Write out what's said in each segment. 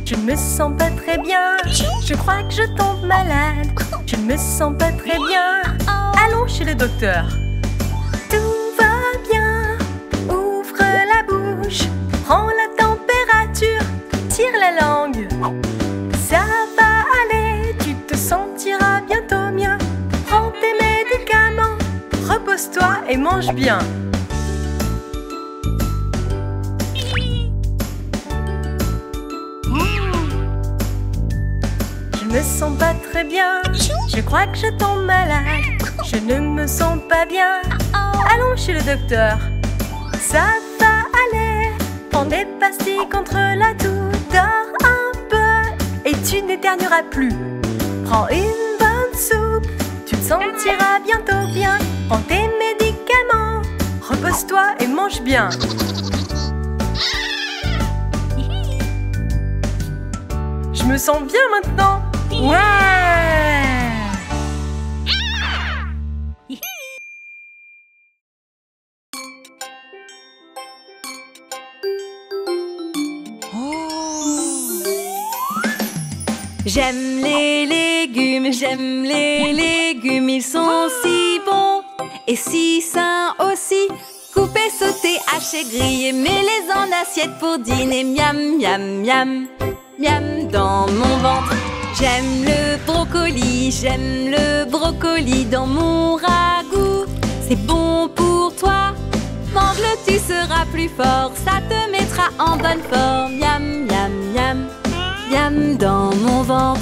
Je me sens pas très bien. Je crois que je tombe malade. Je me sens pas très bien. Allons chez le docteur. Tout va bien. Ouvre la bouche. Prends la température. Tire la langue. Ça va aller. Tu te sentiras bientôt mieux. Prends tes médicaments. Repose-toi et mange bien. Je me sens pas très bien. Je crois que je tombe malade. Je ne me sens pas bien. Allons chez le docteur. Ça va aller. Prends des pastilles contre la toux. Dors un peu et tu n'éternueras plus. Prends une bonne soupe. Tu te sentiras bientôt bien. Prends tes médicaments. Repose-toi et mange bien. Je me sens bien maintenant. Ouais! J'aime les légumes, ils sont si bons et si sains aussi. Couper, sauter, hacher, griller, mets-les en assiette pour dîner. Miam, miam, miam, miam dans mon ventre. J'aime le brocoli dans mon ragoût. C'est bon pour toi, mange-le, tu seras plus fort. Ça te mettra en bonne forme. Miam, miam, miam, miam dans mon ventre.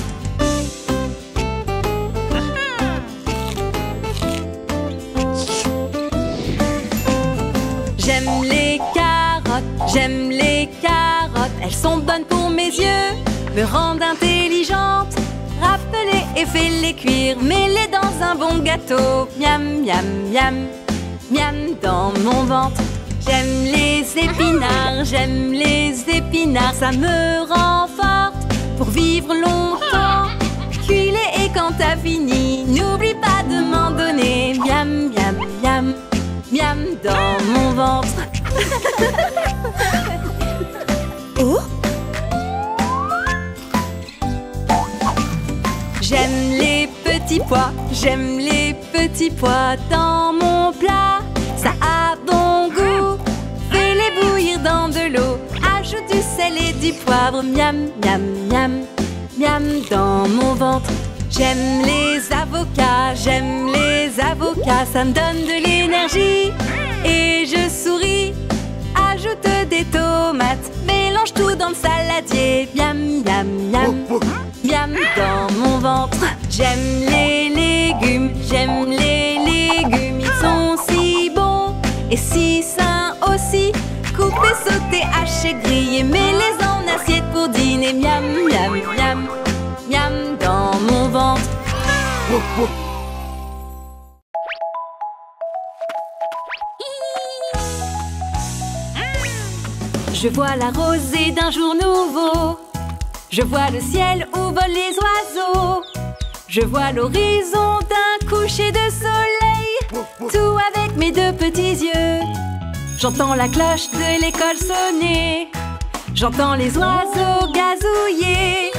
J'aime les carottes, elles sont bonnes pour mes yeux, me rendent intelligente. Râpe-les et fais-les cuire, mets-les dans un bon gâteau. Miam, miam, miam, miam dans mon ventre. J'aime les épinards, ça me rend forte pour vivre longtemps. Cuis-les et quand t'as fini, n'oublie pas de m'en donner. Miam, miam, miam, miam dans mon ventre. Oh. J'aime les petits pois dans mon plat. Ça a bon goût. Fais-les bouillir dans de l'eau. Ajoute du sel et du poivre. Miam, miam, miam, miam dans mon ventre. J'aime les avocats, ça me donne de l'énergie. Et je souris. Ajoute des tomates, mélange tout dans le saladier. Miam, miam, miam, miam dans mon ventre. J'aime les légumes, ils sont si bons et si sains aussi. Couper, sauter, hacher, griller, mets-les en assiette pour dîner. Miam, miam, miam, miam dans mon ventre. Je vois la rosée d'un jour nouveau. Je vois le ciel où volent les oiseaux. Je vois l'horizon d'un coucher de soleil. Tout avec mes deux petits yeux. J'entends la cloche de l'école sonner. J'entends les oiseaux gazouiller.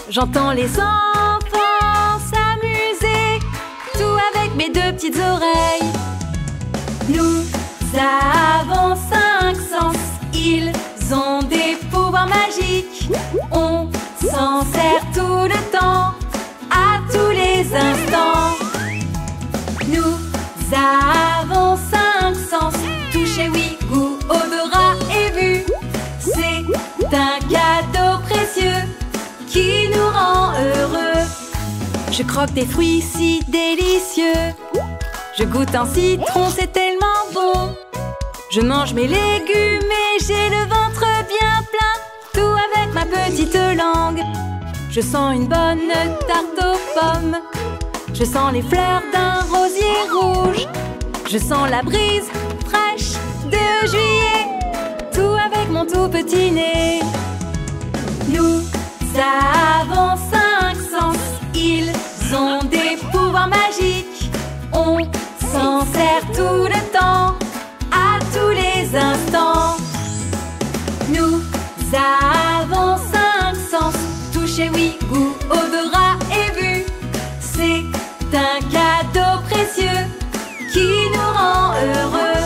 J'entends les enfants s'amuser. Tout avec mes deux petites oreilles. Nous avons 5 sens. Ils ont des pouvoirs magiques. On s'en sert tout le temps, à tous les instants. Nous avons 5 sens. Toucher, oui, goût, odorat et vue. C'est un cadeau précieux qui nous rend heureux. Je croque des fruits si délicieux. Je goûte un citron, c'est tellement bon. Je mange mes légumes et j'ai le ventre bien plein. Tout avec ma petite langue. Je sens une bonne tarte aux pommes. Je sens les fleurs d'un rosier rouge. Je sens la brise fraîche de juillet. Tout avec mon tout petit nez. Nous avons 5 sens. Ils ont des pouvoirs magiques. On s'en sert tout le temps, à tous les instants. Nous avons 5 sens, toucher, oui, goût, odorat et vue. C'est un cadeau précieux qui nous rend heureux.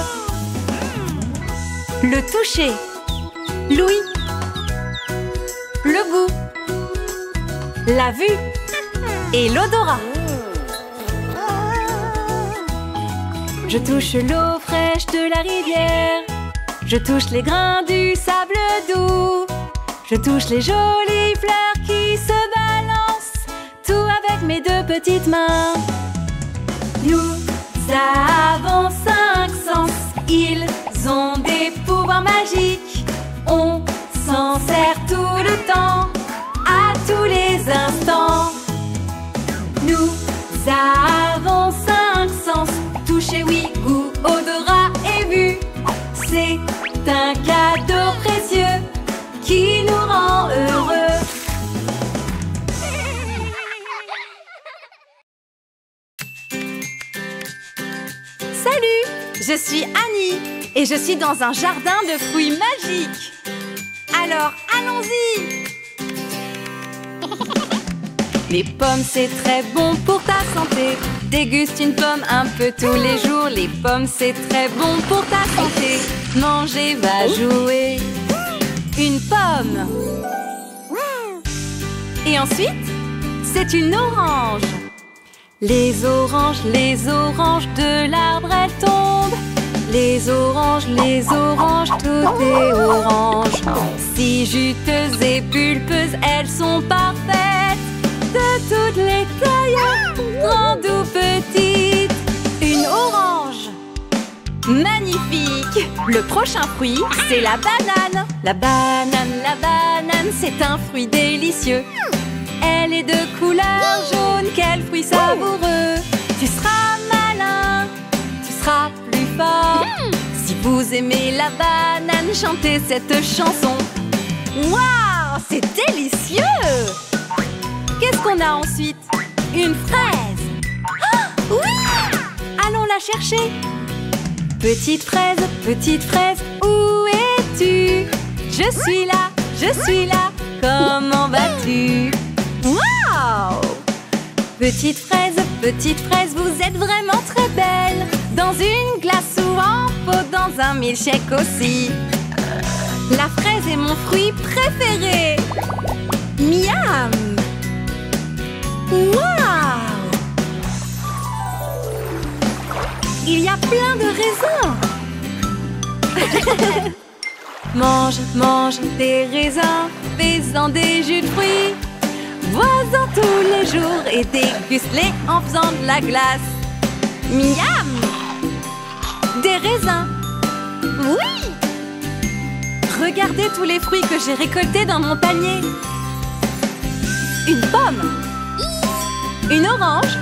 Le toucher, l'ouïe, le goût, la vue et l'odorat. Je touche l'eau fraîche de la rivière. Je touche les grains du sable doux. Je touche les jolies fleurs qui se balancent, tout avec mes 2 petites mains. Nous avons 5 sens, ils ont des pouvoirs magiques. On s'en sert tout le temps, à tous les instants. Nous avons 5 sens, toucher, oui, goût, odorat et vue. C'est un cadeau précieux qui nous rend heureux. Salut, je suis Annie et je suis dans un jardin de fruits magiques. Alors, allons-y! Les pommes, c'est très bon pour ta santé. Déguste une pomme un peu tous les jours. Les pommes, c'est très bon pour ta santé. Manger, va jouer. Une pomme. Et ensuite, c'est une orange. Les oranges de l'arbre, elles tombent. Les oranges, tout est orange. Si juteuses et pulpeuses, elles sont parfaites. De toutes les tailles, grandes ou petites. Une orange. Magnifique! Le prochain fruit, c'est la banane. La banane, c'est un fruit délicieux. Elle est de couleur jaune, quel fruit savoureux. Tu seras malin, tu seras plus fort. Si vous aimez la banane, chantez cette chanson. Waouh, c'est délicieux! Qu'est-ce qu'on a ensuite? Une fraise. Oh, oui! Allons la chercher. Petite fraise, où es-tu? Je suis là, comment vas-tu? Waouh! Petite fraise, vous êtes vraiment très belle. Dans une glace ou en pot, dans un milkshake aussi. La fraise est mon fruit préféré. Miam! Waouh! Il y a plein de raisins. Mange des raisins, fais-en des jus de fruits. Bois-en tous les jours et déguste-les en faisant de la glace. Miam! Des raisins. Oui! Regardez tous les fruits que j'ai récoltés dans mon panier. Une pomme. Une orange.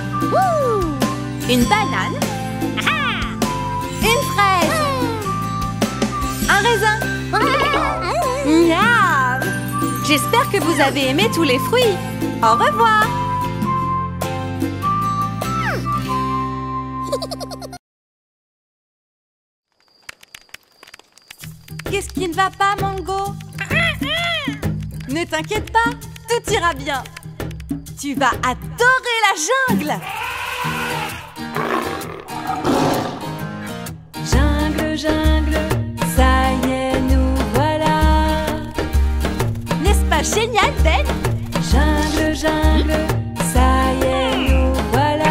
Une banane. Une fraise. Un raisin. Miam! J'espère que vous avez aimé tous les fruits. Au revoir. Qu'est-ce qui ne va pas, Mango? Ne t'inquiète pas, tout ira bien. Tu vas adorer la jungle. Jungle, ça y est, nous voilà. N'est-ce pas génial, Ben? Jungle, ça y est, nous voilà.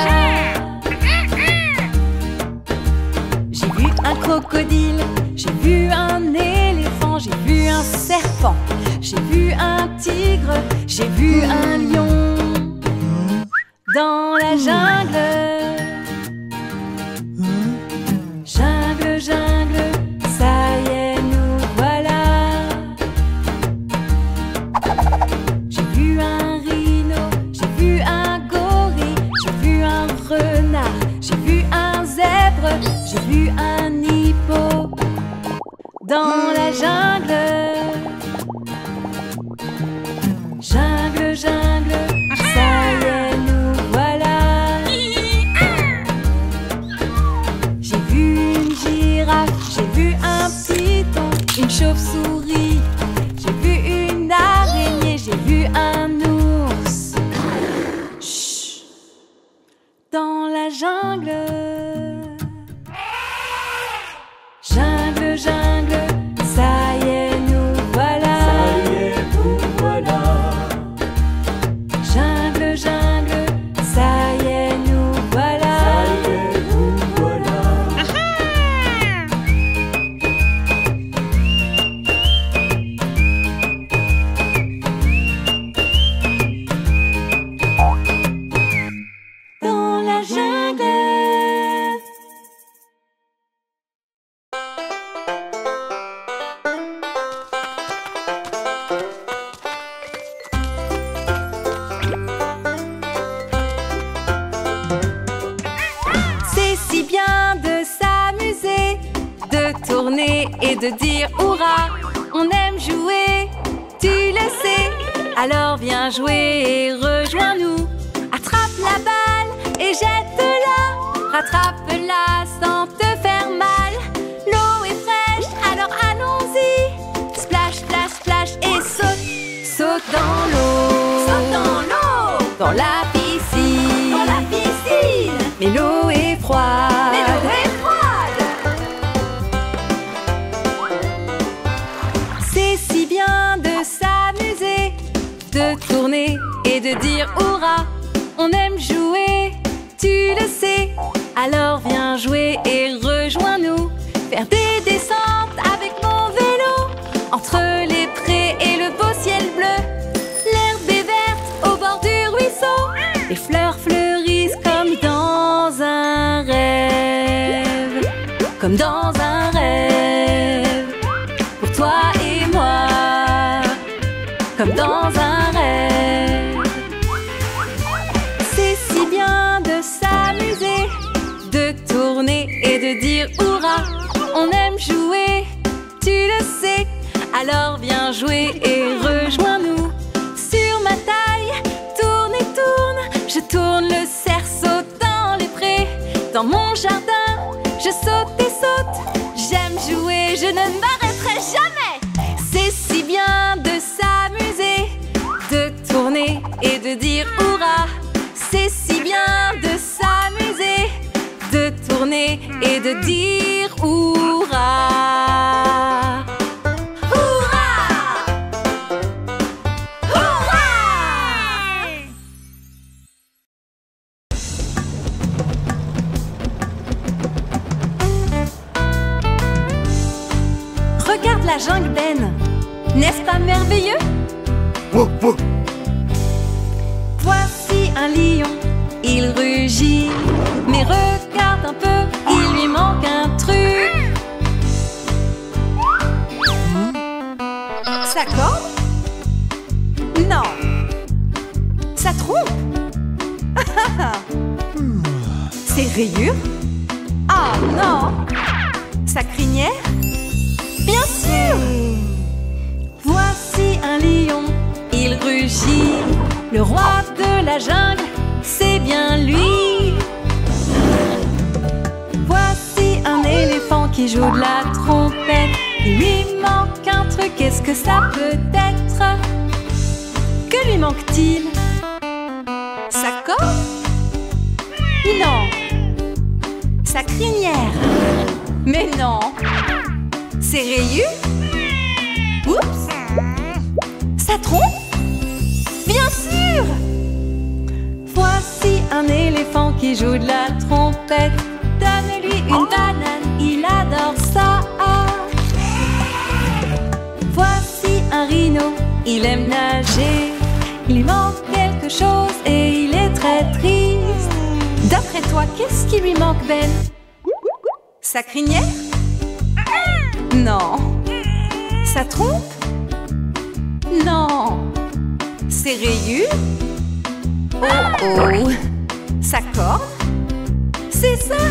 J'ai vu un crocodile, j'ai vu un éléphant, j'ai vu un serpent, j'ai vu un tigre, j'ai vu un lion. Dans la jungle. Jungle, ça y est, nous voilà. J'ai vu un rhino, j'ai vu un gorille, j'ai vu un renard, j'ai vu un zèbre, j'ai vu un hippo. Dans la jungle. Jungle, ça y est, nous voilà. chauve-souris, j'ai vu une araignée, j'ai vu un ours. Chut. Dans la jungle. Jungle, jungle, ça y est, nous voilà. Ça y est, nous voilà. Jungle, jungle, ça y est, nous voilà. Ça y est, nous voilà. Dans la jungle. C'est si bien de s'amuser, de tourner et de dire hurrah. On aime jouer, tu le sais. Alors viens jouer et rejoins-nous. Attrape la balle et jette-la. Rattrape-la sans te faire mal. L'eau est fraîche, alors allons-y. Splash, splash, splash et saute. Saute dans l'eau. Saute dans l'eau. Dans la piscine. Dans la piscine. Mais l'eau est froide. Mais l'eau est froide. C'est si bien de s'amuser, de tourner et de dire hurrah. On aime jouer, tu le sais. Alors viens jouer et rejoins-nous. Faire des descentes avec mon vélo. Entre les prés et le beau ciel bleu. L'herbe est verte au bord du ruisseau. Les fleurs fleurissent comme dans un rêve. Comme dans un rêve. Pour toi et moi. Comme dans un rêve. C'est si bien de s'amuser, de tourner et de dire hurrah. On aime jouer, tu le sais. Alors viens jouer et rejoins-nous. Sur ma taille, tourne et tourne. Je tourne le cerceau dans les prés. Dans mon jardin, je saute et saute. J'aime jouer, je ne m'arrêterai jamais. C'est si bien de s'amuser, de tourner et de dire hurrah. C'est si bien de s'amuser, de tourner et de dire hurrah. Hurrah! Hurrah! Regarde la jungle, Ben. N'est-ce pas merveilleux? Wow, wow. Voici un lion, il rugit. Mais regarde un peu, il lui manque un truc. Sa corde? Non. Sa trompe? Ses rayures? Ah non. Sa crinière? Bien sûr. Voici un lion, il rugit. Le roi de la jungle, c'est bien lui. Voici un éléphant qui joue de la trompette. Il lui manque un truc, qu'est-ce que ça peut être? Que lui manque-t-il? Sa corde? Non. Sa crinière? Mais non. Ses rayures? Oups. Sa trompe? Bien sûr! Voici un éléphant qui joue de la trompette. Donne-lui une banane, il adore ça. Voici un rhino, il aime nager. Il lui manque quelque chose et il est très triste. D'après toi, qu'est-ce qui lui manque, Ben? Sa crinière? Non. Sa trompe? Non. Ses rayures? Oh oh. Sa corde? C'est ça.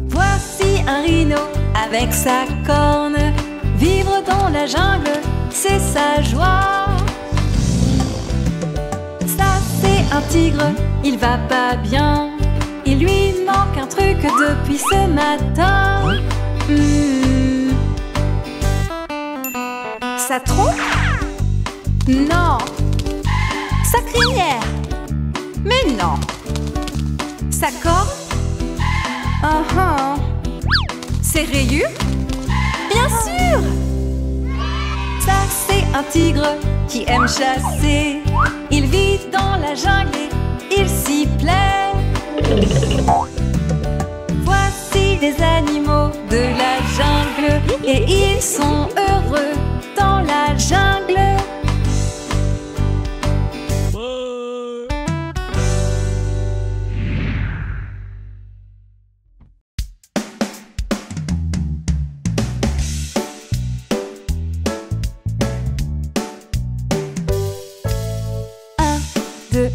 Voici un rhino avec sa corne. Vivre dans la jungle, c'est sa joie. Ça c'est un tigre, il va pas bien. Il lui manque un truc depuis ce matin. Sa trompe? Non. Sa crinière? Mais non. Sa corne? Ses rayures? Bien sûr! Ça, c'est un tigre qui aime chasser. Il vit dans la jungle et il s'y plaît. Voici des animaux de la jungle et ils sont heureux dans la jungle.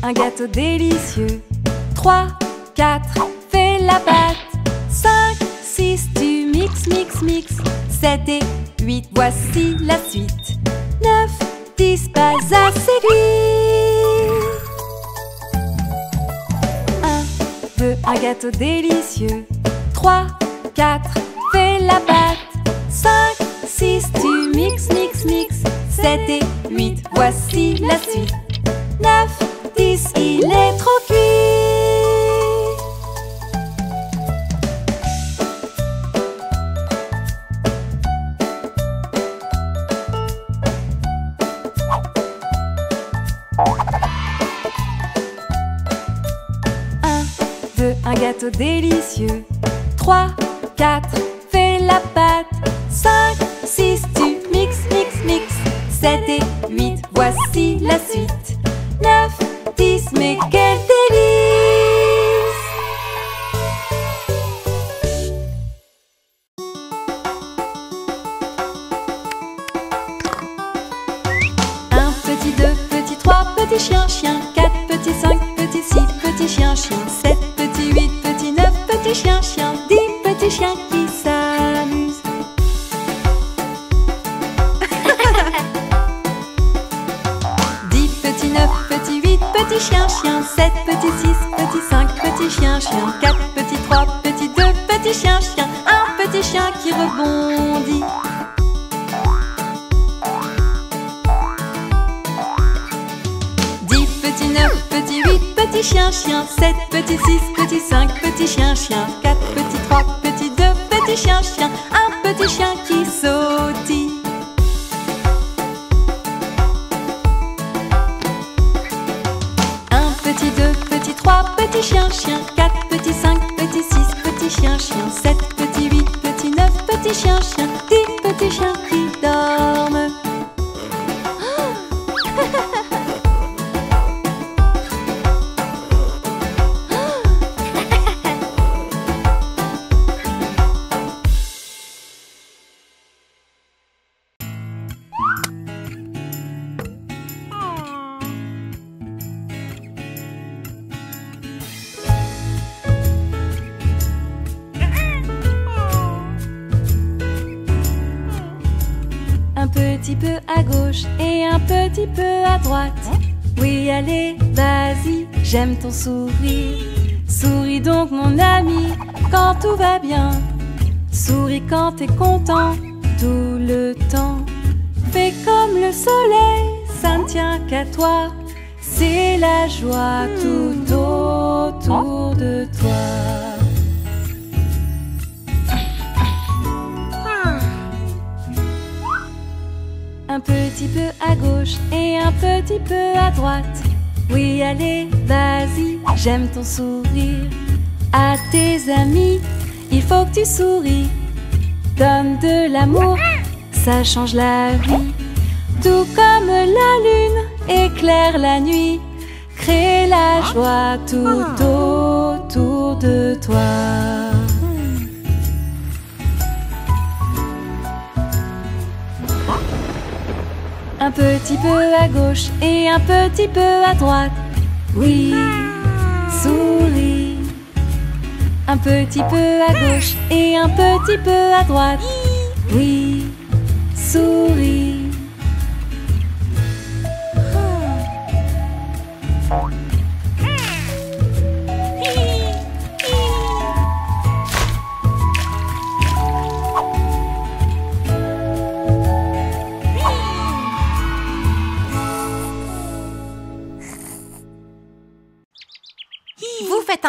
Un gâteau délicieux. 3, 4, fais la pâte. 5, 6, tu mixes, mixes, mixes. 7 et 8, voici la suite. 9, 10, pas assez d'huile. 1, 2, un gâteau délicieux. 3, 4, fais la pâte. 5, 6, tu mixes, mixes, mixes. 7 et 8, voici la suite. 9, 10, il est trop cuit. Un gâteau délicieux. 3, 4, fais la pâte. 5, 6, tu mixes, mixes, mixes. 7 et 8, voici la suite. 9, 10, mais quel délice! Un petit, 2, petit, 3, petit chien, chien. 4, petit, 5, petit, 6, petit chien, chien. 7, petit, 8, petit, 9, petit chien, chien. 10, petits chiens qui s'amusent. 10, petit, 9, petit, 8, petit chien, chien. 7, petit, 6, petit, 5, petit chien, chien. 4, petit, 3, petit, 2, petit chien, chien. Un petit chien qui rebondit. 10, petit, 9, petit, 8, petit chien, chien. 7, petit, 6, petit, 5, petit chien, chien. 4, petit, 3, petit, 2, petit chien, chien. Un petit chien qui sautille. Petit 2, petit 3, petit chien, chien. 4, petit 5, petit 6, petit chien, chien. 7, petit 8, petit 9, petit chien, chien. 10 petits chiens qui dorment. Un petit peu à gauche et un petit peu à droite. Oui, allez, vas-y, j'aime ton sourire. Souris donc mon ami, quand tout va bien. Souris quand t'es content, tout le temps. Fais comme le soleil, ça ne tient qu'à toi. C'est la joie tout autour de toi. Un petit peu à gauche et un petit peu à droite. Oui, allez, vas-y, j'aime ton sourire. À tes amis, il faut que tu souris. Donne de l'amour, ça change la vie. Tout comme la lune éclaire la nuit, crée la joie tout autour de toi. Un petit peu à gauche et un petit peu à droite. Oui, souris. Un petit peu à gauche et un petit peu à droite. Oui, souris.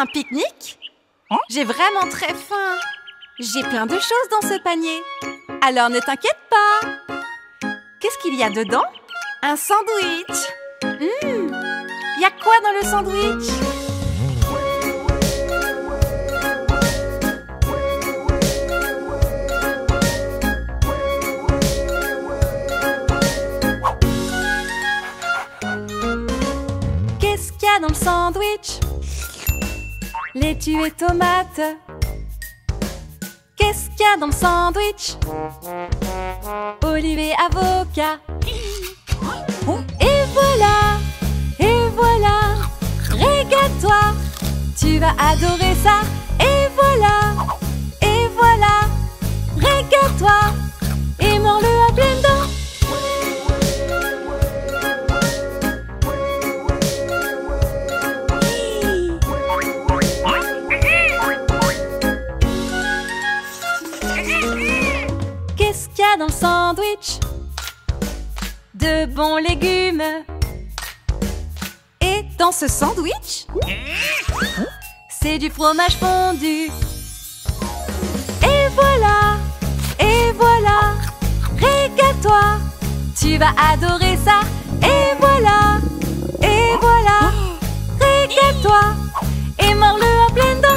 Un pique-nique? J'ai vraiment très faim. J'ai plein de choses dans ce panier. Alors ne t'inquiète pas. Qu'est-ce qu'il y a dedans? Un sandwich. Il y a quoi dans le sandwich? Qu'est-ce qu'il y a dans le sandwich? Laitue et tomates. Qu'est-ce qu'il y a dans le sandwich? Olive et avocat. Et voilà, régale-toi. Tu vas adorer ça. Et voilà, régale-toi. Et mords-le à pleines dents. Qu'est-ce qu'il y a dans le sandwich? De bons légumes. Et dans ce sandwich, c'est du fromage fondu. Et voilà, régale-toi. Tu vas adorer ça. Et voilà, régale-toi. Et mords-le à pleines dents.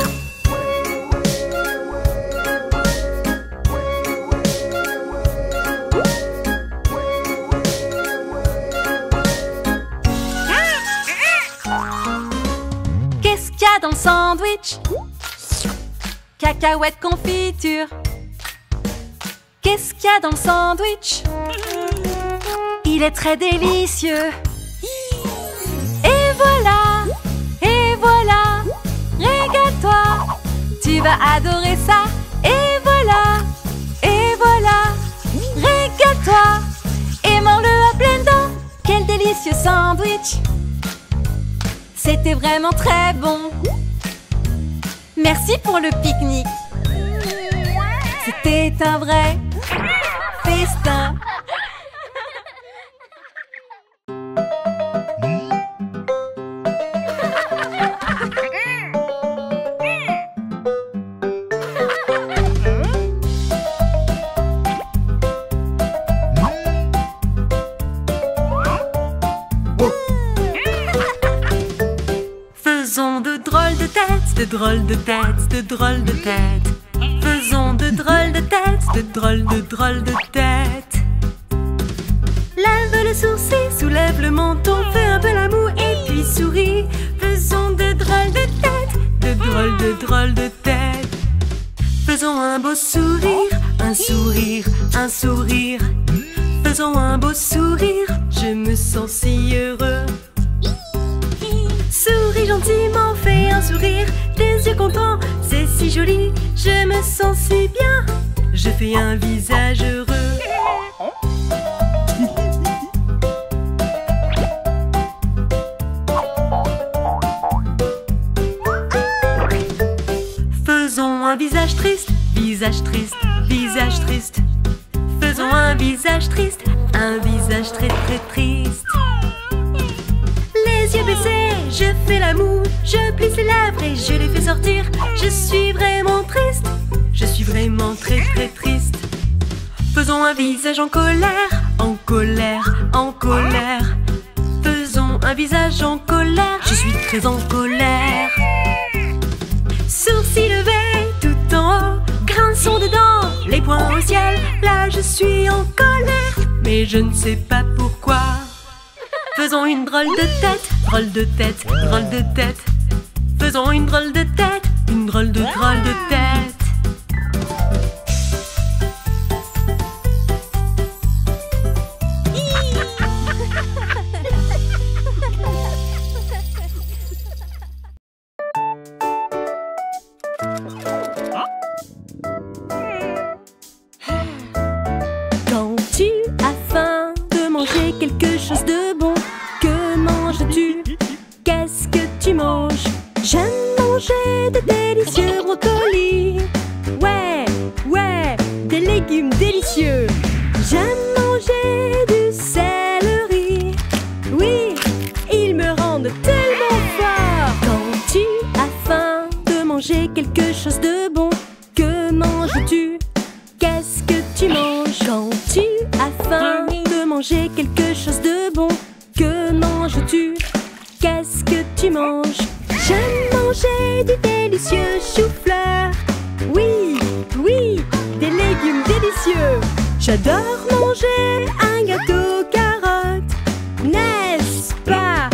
Qu'est-ce qu'il y a dans le sandwich? Cacahuètes confiture. Qu'est-ce qu'il y a dans le sandwich? Il est très délicieux. Et voilà, régale-toi. Tu vas adorer ça. Et voilà, régale-toi. Et mords-le à pleines dents. Quel délicieux sandwich! C'était vraiment très bon. Merci pour le pique-nique. C'était un vrai festin. Faisons de drôles de têtes, de drôles de têtes, de drôles de têtes. Faisons de drôles de têtes, de drôles de têtes. Lève le sourcil, soulève le menton, fais un peu la moue et puis souris. Faisons de drôles de têtes, de drôles de têtes. Faisons un beau sourire, un sourire, un sourire. Faisons un beau sourire, je me sens si heureux. Souris gentiment, fais un sourire, des yeux contents, c'est si joli. Je me sens si bien, je fais un visage heureux. Faisons un visage triste, visage triste, visage triste. Faisons un visage triste, un visage très très triste. Les yeux baissés, je fais la moue, je plisse les lèvres et je les fais sortir. Je suis vraiment triste, je suis vraiment très très triste. Faisons un visage en colère, en colère, en colère. Faisons un visage en colère, je suis très en colère. Sourcils levés tout en haut, grinçons des dents, les poings au ciel. Là je suis en colère, mais je ne sais pas pourquoi. Faisons une drôle de tête, drôle de tête, drôle de tête. Faisons une drôle de tête, une drôle de tête. Quand tu as faim de manger quelque chose de bon, que manges-tu? Qu'est-ce que tu manges? J'aime manger de délicieux brocolis. chose de bon. Que manges-tu? Qu'est-ce que tu manges? Quand tu as faim de manger quelque chose de bon. Que manges-tu? Qu'est-ce que tu manges? J'aime manger du délicieux chou-fleur. Oui, oui, des légumes délicieux. J'adore manger un gâteau carotte. N'est-ce pas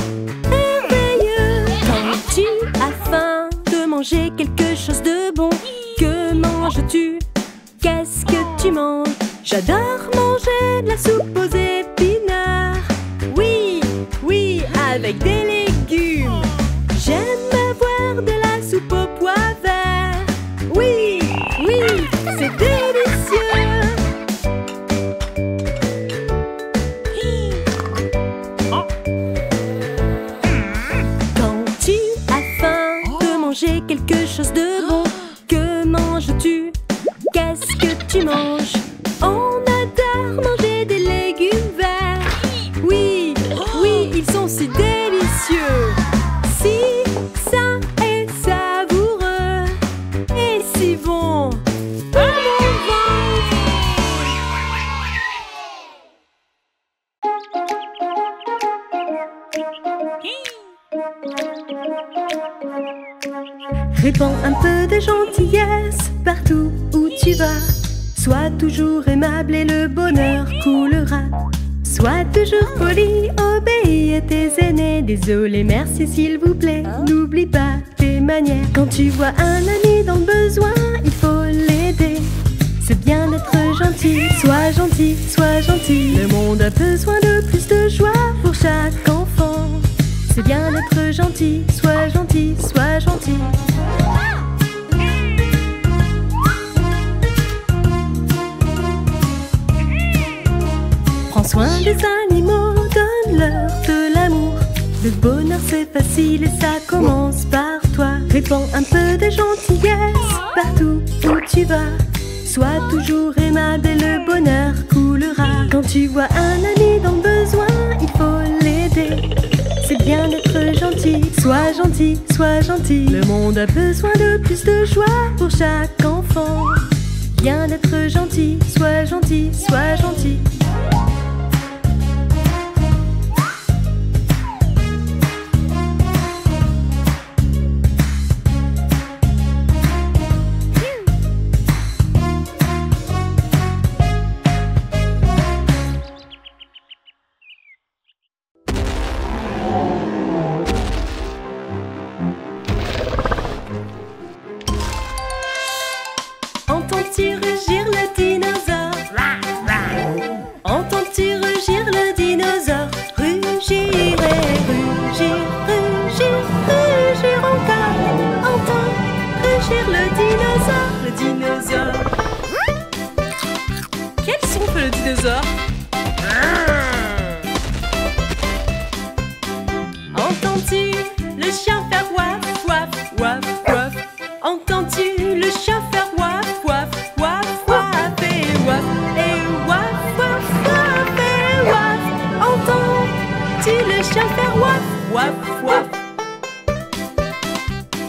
merveilleux? Quand tu as faim de manger quelque chose de bon. Que manges-tu? Qu'est-ce que tu manges? J'adore manger de la soupe aux épinards. Oui, oui, avec des légumes. J'aime avoir de la soupe aux pois verts. Oui, oui, c'est délicieux. Quand tu as faim de manger quelque chose de bon. Que manges-tu? Qu'est-ce que tu manges? On adore manger des légumes verts. Oui, oui, ils sont si délicieux. Si sain et savoureux. Et si bon. Oh mon ventre! Répands un peu de gentillesse partout où tu vas. Sois toujours aimable et le bonheur coulera. Sois toujours poli, obéis à tes aînés. Désolé, merci, s'il vous plaît. N'oublie pas tes manières. Quand tu vois un ami dans le besoin, il faut l'aider. C'est bien d'être gentil. Sois gentil, sois gentil. Le monde a besoin de plus de joie pour chaque enfant. C'est bien d'être gentil. Sois gentil, sois gentil. Prends soin des animaux, donne-leur de l'amour. Le bonheur c'est facile et ça commence par toi. Répands un peu de gentillesse partout où tu vas. Sois toujours aimable et le bonheur coulera. Quand tu vois un ami dans le besoin, il faut l'aider. C'est bien d'être gentil. Sois gentil, sois gentil. Le monde a besoin de plus de joie pour chaque enfant. Bien d'être gentil, sois gentil, sois gentil. Entends-tu rugir le dinosaure? Entends-tu rugir le dinosaure? Rugir et rugir, rugir, rugir encore. Entends rugir le dinosaure, le dinosaure. Quel son fait le dinosaure? Entends-tu le chien faire waf, waf, waf, waf? Entends-tu le chien faire waf, waf, waf, waf et waf, waf, waf, waf et waf? Entends-tu le chien faire waf, waf, waf?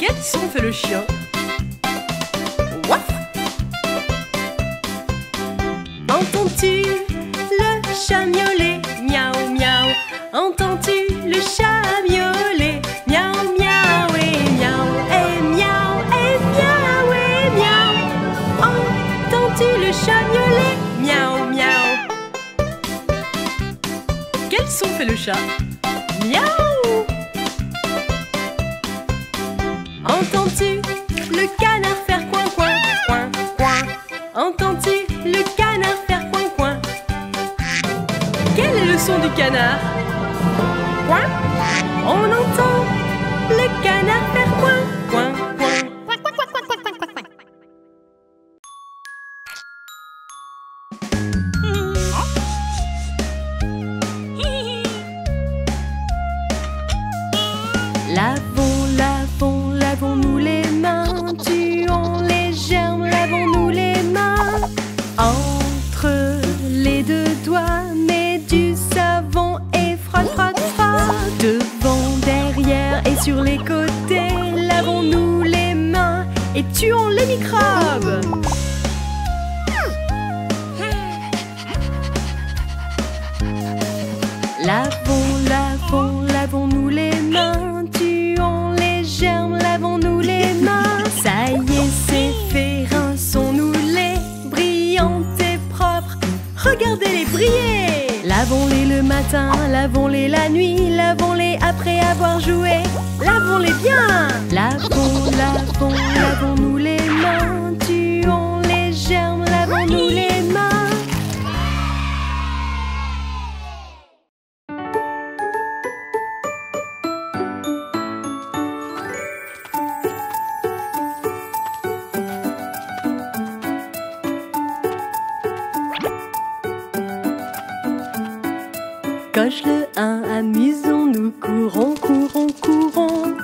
Quel son fait le chien? Waf. Entends-tu le chat miauler? Miaou, miaou. Entends-tu le chat miauler? Miaou, miaou et miaou et miaou et miaou et miaou. Entends-tu le chat miauler? Miaou, miaou. Quel son fait le chat? Miaou. Entends-tu le canard faire coin, coin, coin, coin? Entends-tu le canard faire coin, coin? Quel est le son du canard? Coin. On entend le canard faire coin, coin, coin. les microbes. Lavons-nous les mains, tuons les germes, lavons-nous les mains. Ça y est, c'est fait, rinçons-nous-les, brillantes et propres, regardez-les briller. Lavons-les le matin, lavons-les la nuit, lavons-les après avoir joué, lavons-les bien. Lavons-nous les mains, tuons les germes, lavons-nous les mains. Coche le 1, amusons-nous, courons, courons, courons.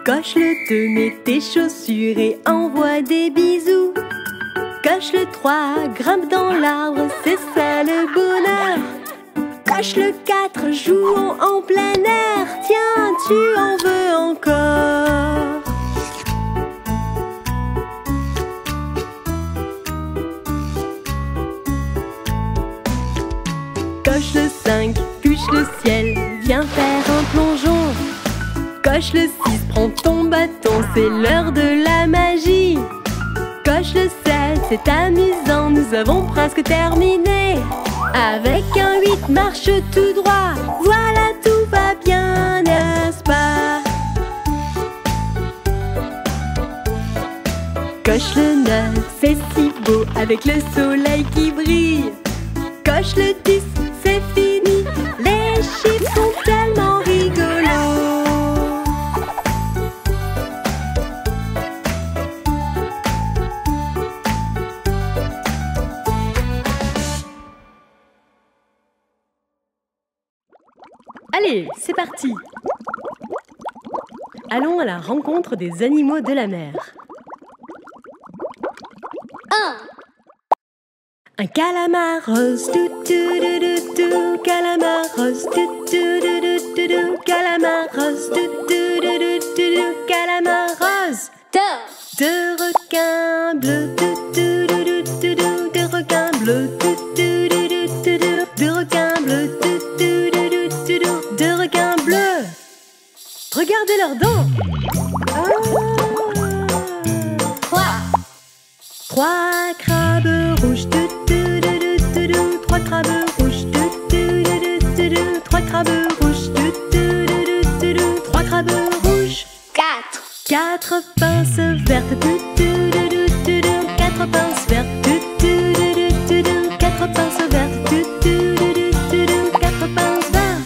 Coche le 2, mets tes chaussures et envoie des bisous. Coche le 3, grimpe dans l'arbre, c'est ça le bonheur. Coche le 4, jouons en plein air, tiens, tu en veux encore. Coche le 5, touche le ciel, viens faire un plongeon. Coche le 6, prends ton bâton, c'est l'heure de la magie. Coche le 7, c'est amusant, nous avons presque terminé. Avec un 8, marche tout droit, voilà, tout va bien, n'est-ce pas? Coche le 9, c'est si beau, avec le soleil qui brille. Coche le 10, c'est fini, les chiffres sont tellement rigolos. Allez, c'est parti! Allons à la rencontre des animaux de la mer. Un calamar rose, tout, calamar rose, tout, calamar rose, tout, calamar rose. Deux requins bleus, deux requins bleus, deux requins bleus, deux requins bleus. Regardez leurs dents. Trois crabes rouges, trois crabes rouges, trois crabes rouges, trois crabes rouges. Quatre pinces vertes, quatre pinces vertes, quatre pinces vertes, quatre pinces vertes.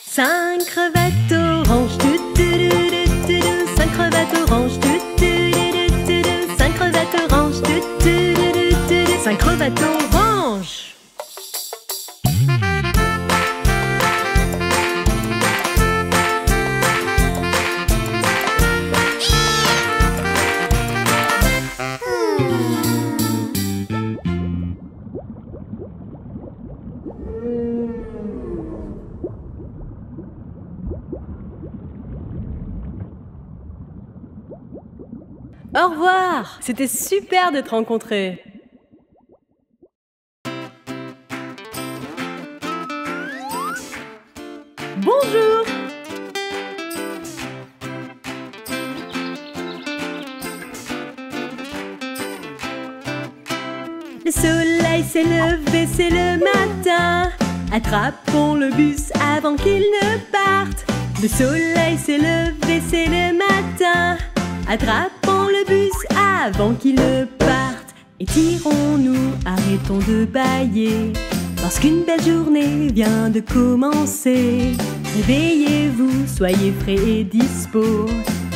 Cinq crevettes oranges, cinq crevettes oranges, cinq crevettes oranges, cinq crevettes oranges. Au revoir! C'était super de te rencontrer! Bonjour! Le soleil s'est levé, c'est le matin. Attrapons le bus avant qu'il ne parte. Le soleil s'est levé, c'est le matin. Attrapons le bus avant qu'il ne parte. Étirons-nous, arrêtons de bâiller, parce qu'une belle journée vient de commencer. Réveillez-vous, soyez frais et dispo.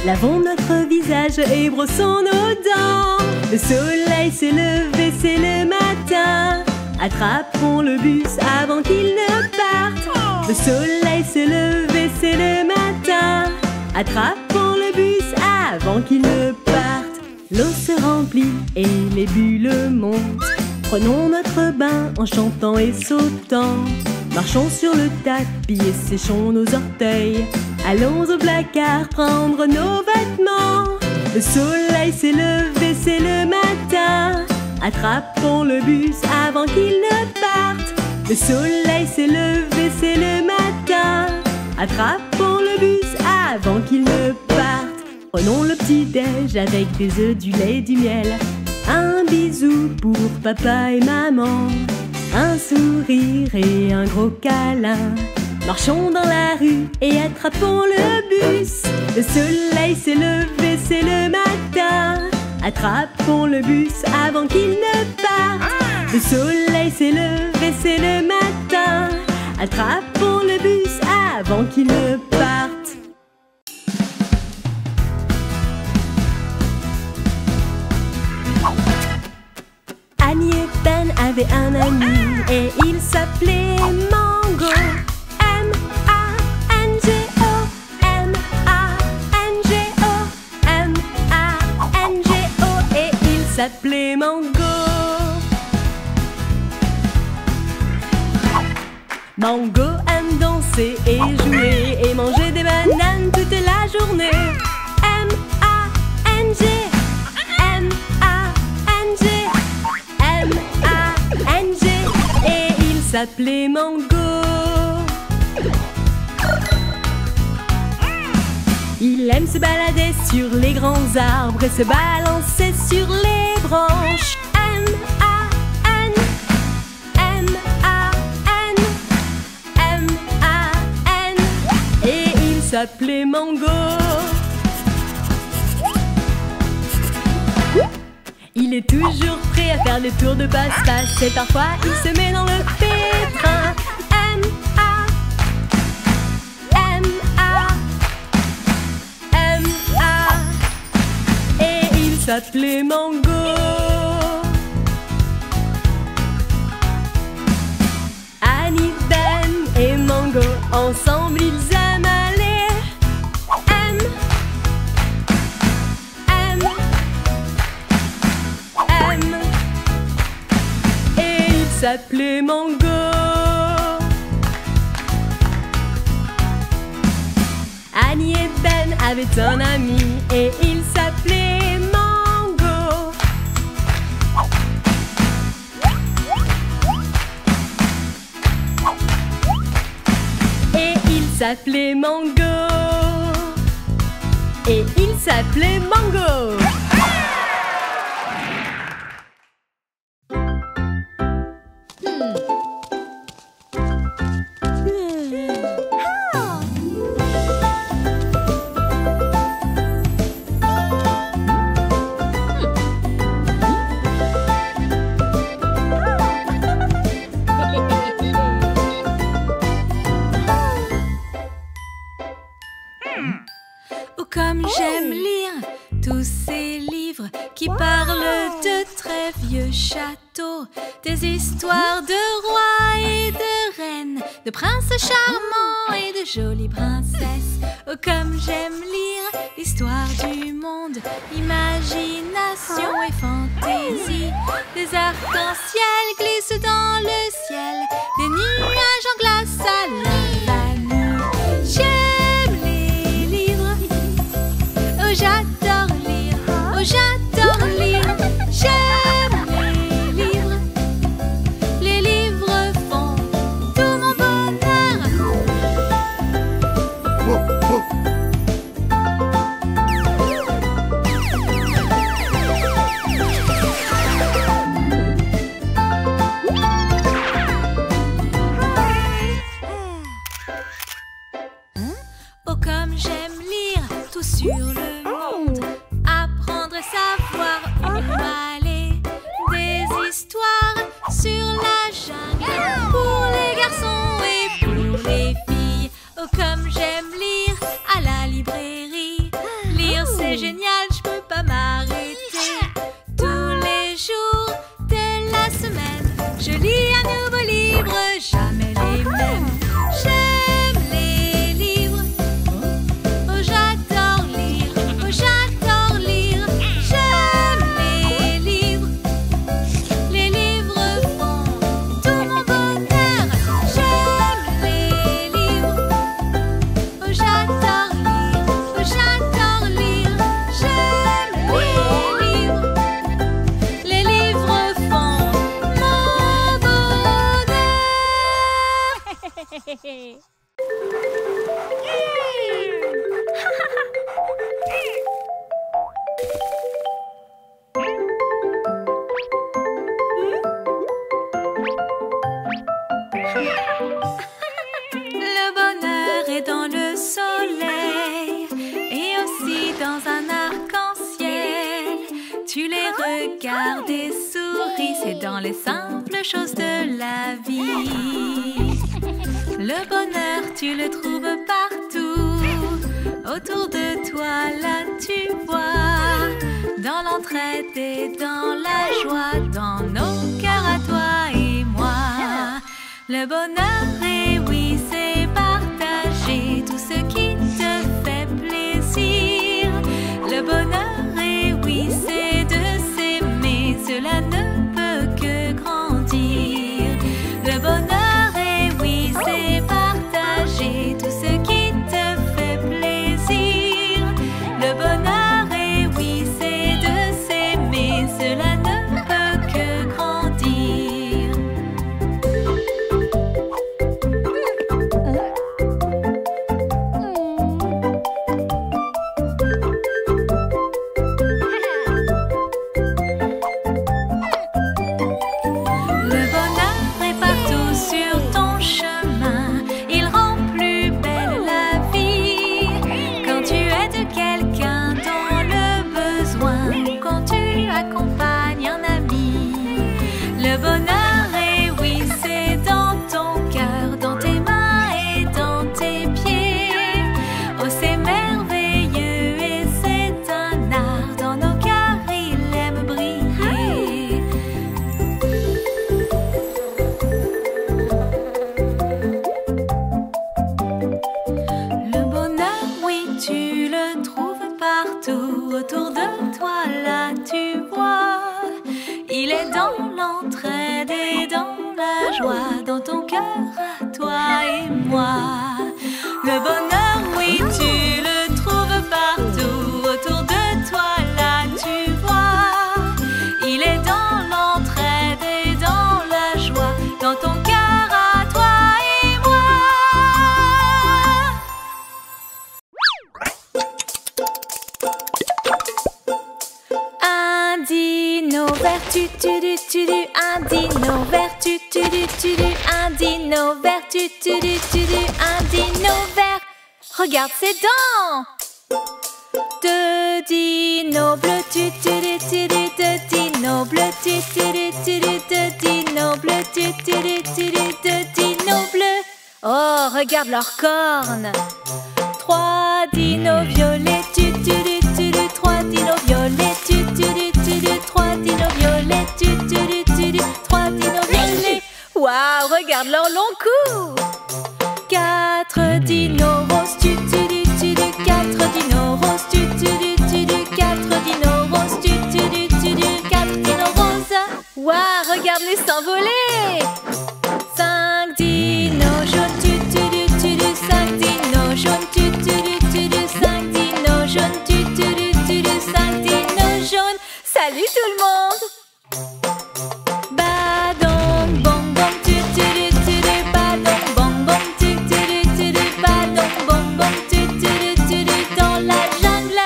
Lavons notre visage et brossons nos dents. Le soleil s'est levé, c'est le matin. Attrapons le bus avant qu'il ne parte. Le soleil s'est levé, c'est le matin. Attrapons le bus avant qu'il ne parte. L'eau se remplit et les bulles montent. Prenons notre bain en chantant et sautant. Marchons sur le tapis et séchons nos orteils. Allons au placard prendre nos vêtements. Le soleil s'est levé, c'est le matin. Attrapons le bus avant qu'il ne parte. Le soleil s'est levé, c'est le matin. Attrapons le bus avant qu'il ne parte. Prenons le petit-déj avec des œufs, du lait, du miel. Un bisou pour papa et maman. Un sourire et un gros câlin. Marchons dans la rue et attrapons le bus. Le soleil s'est levé, c'est le matin. Attrapons le bus avant qu'il ne parte. Le soleil s'est levé, c'est le matin. Attrapons le bus avant qu'il ne parte. Annie et Ben avaient un ami et il s'appelait Mango. M-A-N-G-O, M-A-N-G-O, M-A-N-G-O. Et il s'appelait Mango. Mango aime danser et jouer et manger des bananes toute la journée. M-A-N-G, M-A-N-G, M-A-N-G. Et il s'appelait Mango. Il aime se balader sur les grands arbres et se balancer sur les branches. M-A-N, M-A-N, M-A-N. Et il s'appelait Mango. Il est toujours prêt à faire des tours de passe-passe et parfois il se met dans le pétrin. M-A, M-A, M-A. Et il s'appelait Mango. Annie, Ben et Mango, ensemble ils aiment aller. M, M, M. Et il s'appelait Mango. Annie et Ben avaient un ami et il s'appelait Mango. Et il s'appelait Mango. Et il s'appelait Mango. Oh, comme j'aime lire tous ces livres qui parlent de très vieux châteaux, des histoires de rois et de reines, de princes charmants et de jolies princesses. Oh, comme j'aime lire l'histoire du monde, imagination et fantaisie. Des arcs-en-ciel glissent dans le ciel, des nuages en glace à l'infini. J'aime les livres, oh j'adore lire, oh j'adore lire. J'aime les livres font tout mon bonheur. Oh comme j'aime lire tout sur le monde, apprendre et savoir où aller, des histoires sur la jungle pour les garçons et pour les filles. Oh comme j'aime lire à la librairie, lire c'est génial, je peux pas m'arrêter. Tous les jours de la semaine, je lis un nouveau livre, jamais les mêmes. J'aime les livres, oh j'adore lire, oh j'adore lire. J'aime les livres regard des souris, c'est dans les simples choses de la vie. Le bonheur, tu le trouves partout. Autour de toi, là tu vois, dans l'entraide et dans la joie, dans nos cœurs à toi et moi. Le bonheur, et oui, c'est partager tout ce qui te fait plaisir. Le bonheur, et oui, c'est de s'aimer, cela ne peut que grandir. Le bonheur, et oui, c'est partager tout ce qui te fait plaisir. Le bonheur, et oui, c'est de s'aimer, cela ne peut que grandir. Le bonheur est partout sur ton chemin, il rend plus belle la vie. Quand tu aides quelqu'un dans le besoin, ou quand tu accompagnes un ami. Le bonheur, et oui, c'est dans ton cœur, dans tes mains et dans tes pieds. Oh, c'est merveilleux et c'est un art, dans nos cœurs il aime briller. Le bonheur, oui, tu le trouves partout. Autour de toi, là, tu vois. Il est dans l'entraide et dans la joie, dans ton cœur à toi et moi. Le bonheur, oui, tu le trouves partout. Autour de toi, là, tu vois. Il est dans l'entraide et dans la joie, dans ton cœur à toi et moi. Un dino vert, tu un dino vert, tu un dino vert, tu un dino vert. Regarde ses dents. Deux dinos bleus, deux dinos bleus, deux dinos bleus, deux dinos bleus. Oh, regarde leurs cornes. Trois dinos violets, trois dinos violets, trois dinos violets, trois dinos violets. Waouh, regarde leur long cou. Quatre dinos roses, quatre dinos roses, quatre dinos roses, quatre dinos roses. Waouh, regarde les s'envoler. Cinq dinos jaunes, cinq dinos jaunes, cinq dinos jaunes, cinq dinos jaunes. Salut tout le monde. Badong bong bong, badong bong bong, badong bong bong, dans la jungle.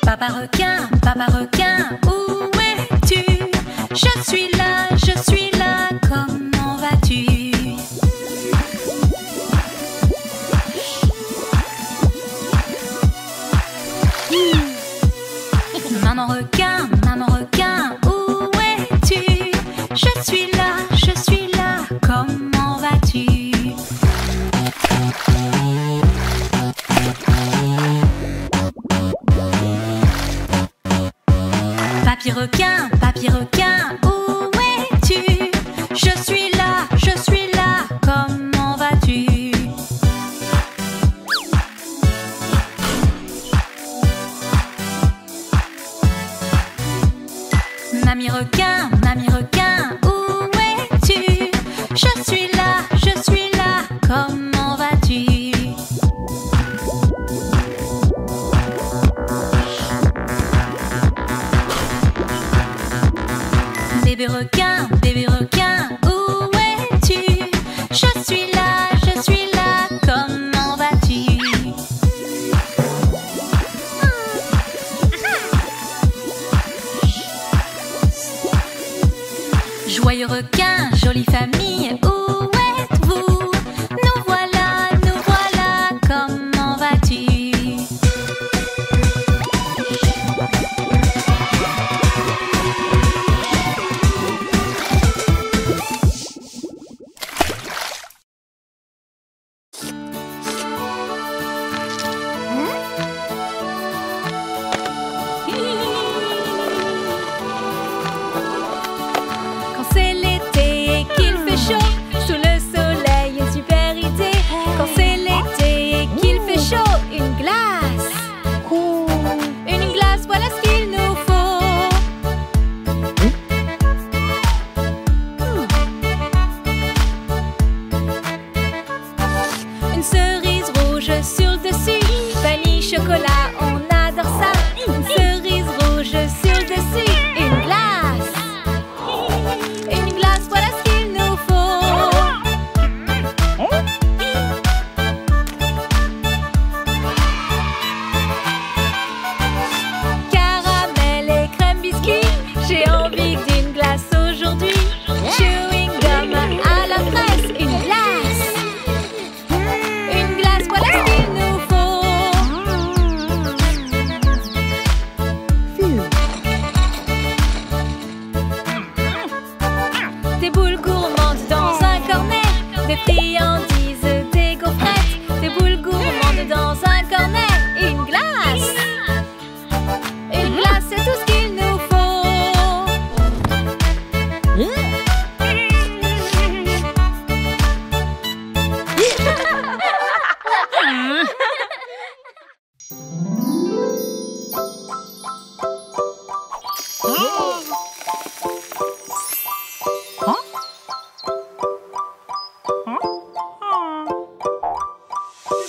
Papa requin, où es-tu? Je suis là, comment vas-tu? Maman requin, où es-tu? Je suis là, comment vas-tu? Papy requin, où es-tu? Je suis là, comment vas-tu? Mamie requin, où es-tu? Je suis là, comment vas-tu? Bébé requin, où jolie famille, où êtes-vous? Nous voilà, comment vas-tu? Quand c'est l'été et qu'il fait chaud, sous le soleil, une super idée. Quand c'est l'été et qu'il fait chaud, une glace. Une glace, voilà ce qu'il nous faut. Une cerise rouge sur le dessus, vanille, chocolat, on adore ça. Une cerise rouge sur le dessus, une glace. Une glace, voilà ce qu'il nous faut. Caramel et crème biscuit, j'ai envie d'une glace aujourd'hui. Chewing gum à la fraise, une glace. Une glace, voilà ce qu'il nous faut. Des boules gourmandes dans un cornet, des friandises, des gaufrettes. Des boules gourmandes dans un cornet, une glace. Une glace, c'est tout ce qu'il nous faut.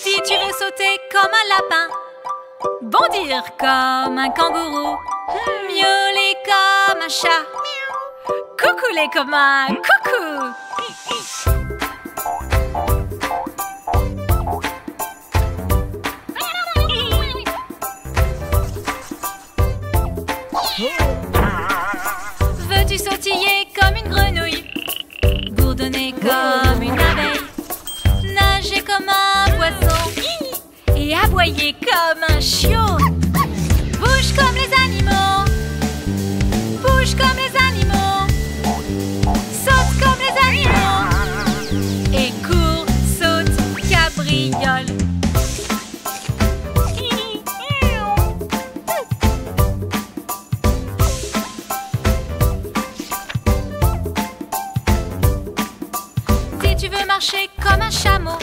Si tu veux sauter comme un lapin, bondir comme un kangourou, miauler comme un chat, coucouler comme un coucou. Veux-tu sautiller comme une grenouille, bourdonner comme une abeille, nager comme un poisson et aboyer comme un chiot? Bouge comme les animaux, bouge comme les animaux, saute comme les animaux et cours, saute, cabriole. Si tu veux marcher comme un chameau,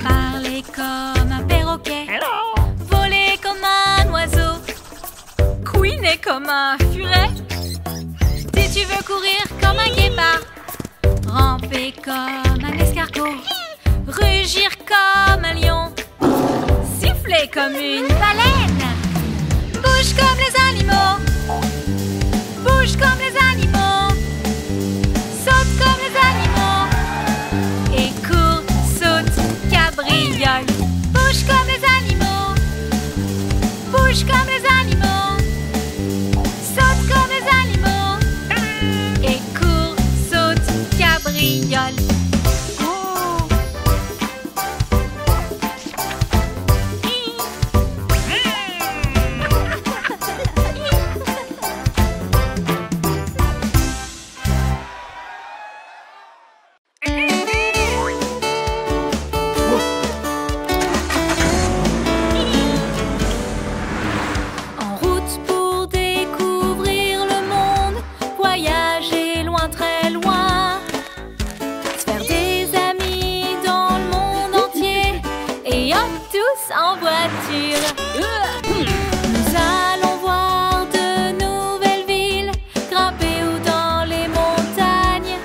parler comme un perroquet, voler comme un oiseau, couiner comme un furet. Si tu veux courir comme un guépard, ramper comme un escargot, rugir comme un lion, siffler comme une baleine. Bouge comme les animaux, bouge comme les animaux, saute comme les animaux et cours, saute, cabriole. Bouge comme les animaux, bouge comme les animaux, saute comme les animaux et cours, saute, cabriole. En route pour découvrir le monde, voyager loin, très loin, se faire des amis dans le monde entier et hop, tous en voiture. Nous allons voir de nouvelles villes, grimper ou dans les montagnes,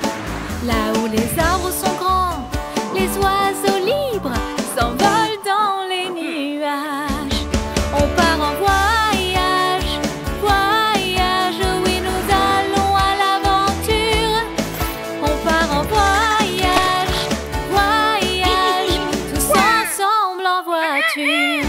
là où les arbres sont grands, les oiseaux libres s'envolent dans les nuages. On part en voyage, voyage, oui nous allons à l'aventure. On part en voyage, voyage, tous ensemble en voiture.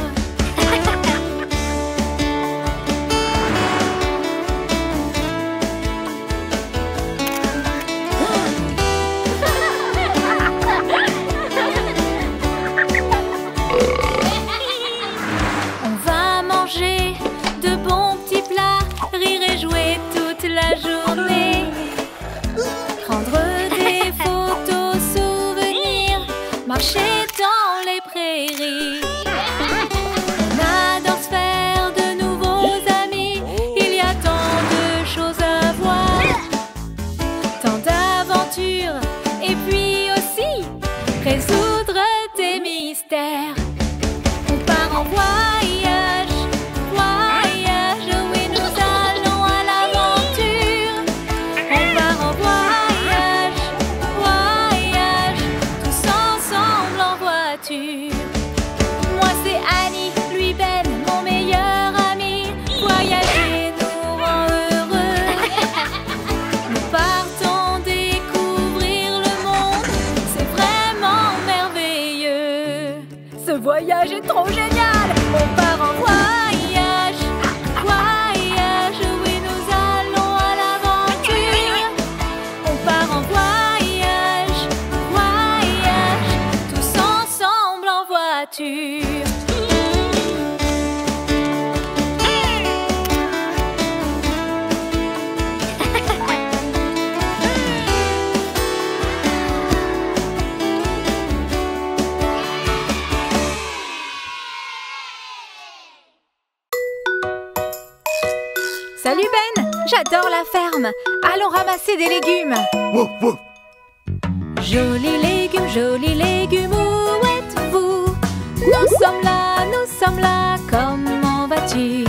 marcher dans les prairies. On adore se faire de nouveaux amis. Il y a tant de choses à voir, tant d'aventures, et puis aussi résoudre des mystères. On part en voyage, voyage, oui nous allons à l'aventure. On part en voyage, voyage, tous ensemble en voiture. Moi c'est Annie, lui Ben, mon meilleur ami. Voyager nous rend heureux. Nous partons découvrir le monde, c'est vraiment merveilleux. Ce voyage est trop génial. On part en voyage, voyage, oui nous allons à l'aventure. On part en voyage, voyage, tous ensemble en voiture. Salut Ben, j'adore la ferme. Allons ramasser des légumes. Jolis légumes, où êtes-vous? Nous sommes là, comment vas-tu?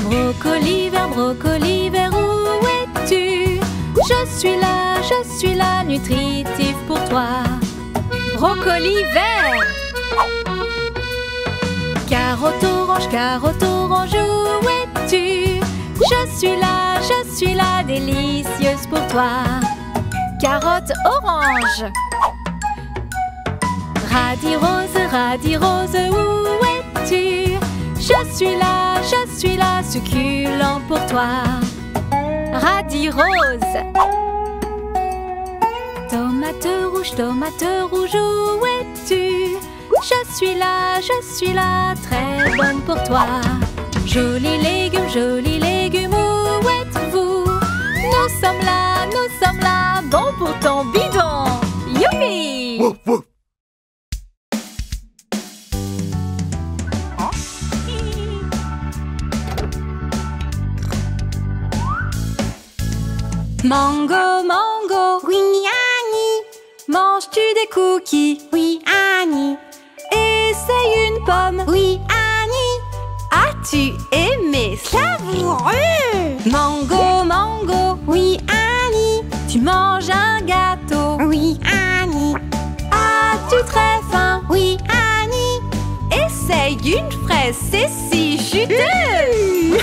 Brocoli vert, où es-tu? Je suis là, nutritif pour toi. Brocoli vert. Carotte orange, où es-tu? Je suis là, délicieuse pour toi. Carotte orange. Radis rose, où es-tu? Je suis là, succulent pour toi. Radis rose. Tomate rouge, où es-tu? Je suis là, très bonne pour toi. Jolis légumes, où êtes-vous? Nous sommes là, bon pour ton bidon. Youpi! Mango, Oui, Annie. manges-tu des cookies? Oui, Annie. Essaye une pomme. Oui, Annie. As-tu aimé? Savoureux. Mango, Oui, Annie. tu manges un gâteau. Oui, Annie. As-tu très faim? Oui, Annie. Essaye une fraise, c'est si juteux.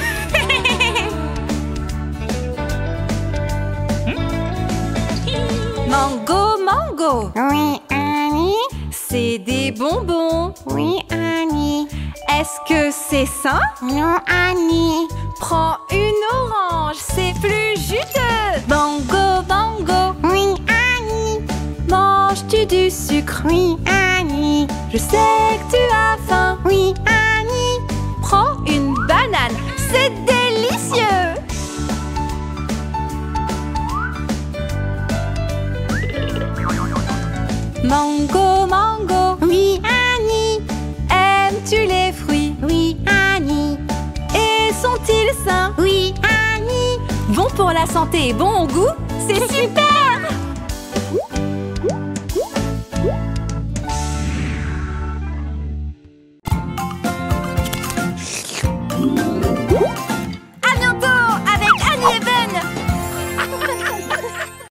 Mango, Oui, Annie. c'est des bonbons. Oui, Annie. Est-ce que c'est sain? Non, Annie. Prends une orange, c'est plus juteux. Mango, Oui, Annie. manges-tu du sucre? Oui, Annie. Je sais que tu as faim. Oui, Annie. Prends une banane, c'est délicieux. Mango, Oui, Annie. aimes-tu les fruits? Oui, Annie. Et sont-ils sains? Oui, Annie. Bon pour la santé et bon au goût? C'est super.